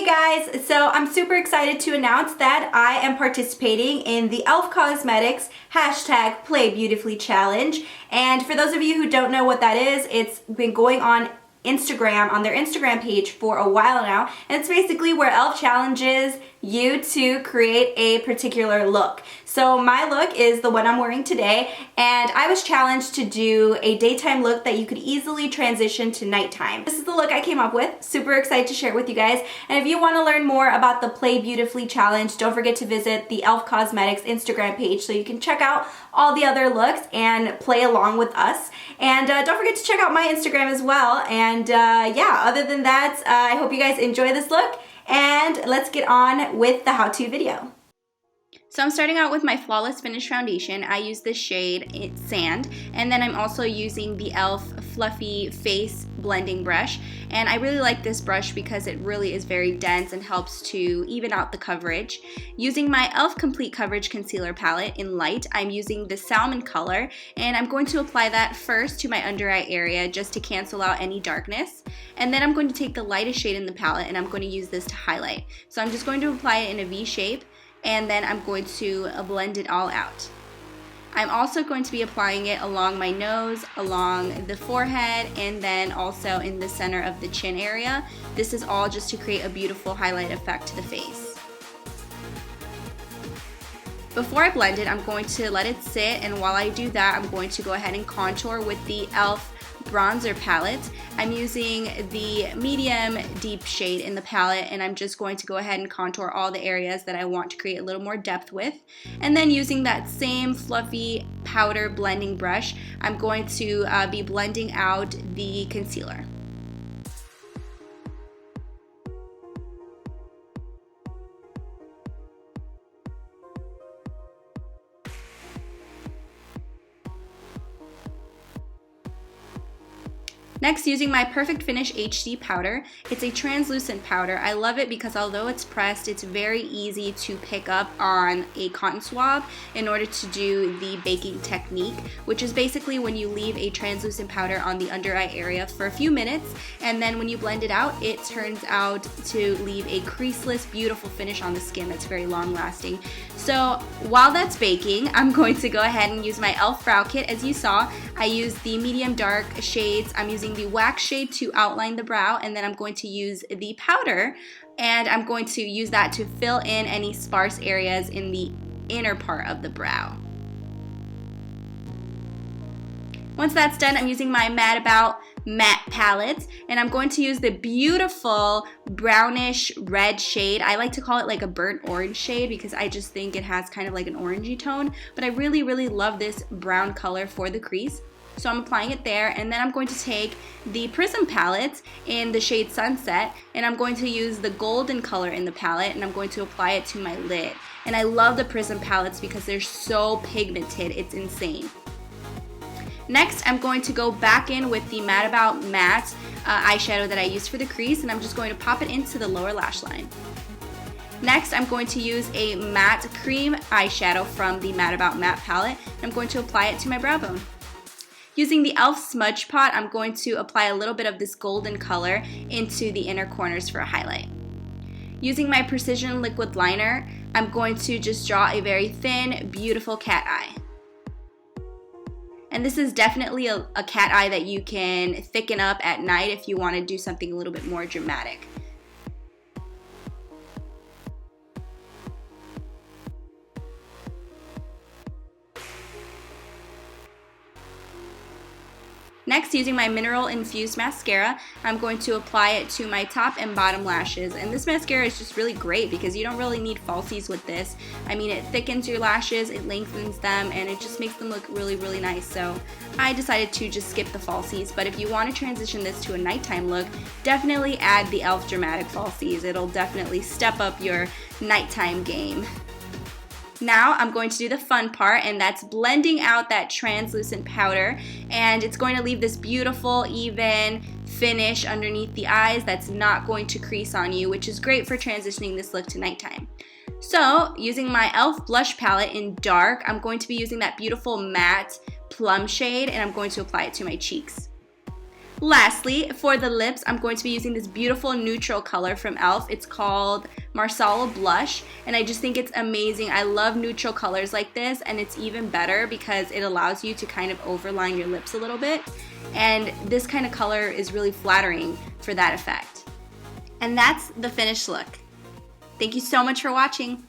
guys, so I'm super excited to announce that I am participating in the e.l.f. Cosmetics #PlayBeautifully challenge. And for those of you who don't know what that is, it's been going on Instagram, on their Instagram page for a while now, and it's basically where e.l.f. challenges you to create a particular look. So my look is the one I'm wearing today, and I was challenged to do a daytime look that you could easily transition to nighttime. This is the look I came up with. Super excited to share it with you guys. And if you want to learn more about the Play Beautifully challenge, don't forget to visit the e.l.f. Cosmetics Instagram page so you can check out all the other looks and play along with us. And don't forget to check out my Instagram as well. And yeah, other than that, I hope you guys enjoy this look, and let's get on with the how-to video. So I'm starting out with my Flawless Finish Foundation. I use the shade Sand, and then I'm also using the e.l.f. Fluffy Face Blending Brush. And I really like this brush because it really is very dense and helps to even out the coverage. Using my e.l.f. Complete Coverage Concealer Palette in Light, I'm using the salmon color, and I'm going to apply that first to my under eye area just to cancel out any darkness. And then I'm going to take the lightest shade in the palette and I'm going to use this to highlight. So I'm just going to apply it in a V shape, and then I'm going to blend it all out. I'm also going to be applying it along my nose, along the forehead, and then also in the center of the chin area. This is all just to create a beautiful highlight effect to the face. Before I blend it, I'm going to let it sit, and while I do that, I'm going to go ahead and contour with the e.l.f. bronzer palette. I'm using the medium deep shade in the palette, and I'm just going to go ahead and contour all the areas that I want to create a little more depth with. And then using that same fluffy powder blending brush, I'm going to be blending out the concealer. Next, using my Perfect Finish HD powder. It's a translucent powder. I love it because although it's pressed, it's very easy to pick up on a cotton swab in order to do the baking technique, which is basically when you leave a translucent powder on the under eye area for a few minutes, and then when you blend it out, it turns out to leave a creaseless, beautiful finish on the skin that's very long lasting. So while that's baking, I'm going to go ahead and use my e.l.f. brow kit. As you saw, I used the medium dark shades. I'm using the wax shade to outline the brow, and then I'm going to use the powder, and I'm going to use that to fill in any sparse areas in the inner part of the brow. Once that's done, I'm using my Mad About matte palette, and I'm going to use the beautiful brownish red shade. I like to call it like a burnt orange shade because I just think it has kind of like an orangey tone, but I really love this brown color for the crease. So I'm applying it there, and then I'm going to take the Prism Palette in the shade Sunset, and I'm going to use the golden color in the palette, and I'm going to apply it to my lid. And I love the Prism Palettes because they're so pigmented, it's insane. Next, I'm going to go back in with the Mad About matte eyeshadow that I used for the crease, and I'm just going to pop it into the lower lash line. Next, I'm going to use a matte cream eyeshadow from the Mad About matte palette, and I'm going to apply it to my brow bone. Using the e.l.f. Smudge Pot, I'm going to apply a little bit of this golden color into the inner corners for a highlight. Using my Precision Liquid Liner, I'm going to just draw a very thin, beautiful cat eye. And this is definitely a cat eye that you can thicken up at night if you want to do something a little bit more dramatic. Next, using my Mineral Infused Mascara, I'm going to apply it to my top and bottom lashes. And this mascara is just really great because you don't really need falsies with this. I mean, it thickens your lashes, it lengthens them, and it just makes them look really nice. So I decided to just skip the falsies. But if you want to transition this to a nighttime look, definitely add the e.l.f. Dramatic Falsies. It'll definitely step up your nighttime game. Now I'm going to do the fun part, and that's blending out that translucent powder, and it's going to leave this beautiful even finish underneath the eyes that's not going to crease on you, which is great for transitioning this look to nighttime. So using my e.l.f. blush palette in dark, I'm going to be using that beautiful matte plum shade, and I'm going to apply it to my cheeks. Lastly, for the lips, I'm going to be using this beautiful neutral color from e.l.f. It's called Marsala Blush, and I just think it's amazing. I love neutral colors like this, and it's even better because it allows you to kind of overline your lips a little bit, and this kind of color is really flattering for that effect. And that's the finished look. Thank you so much for watching.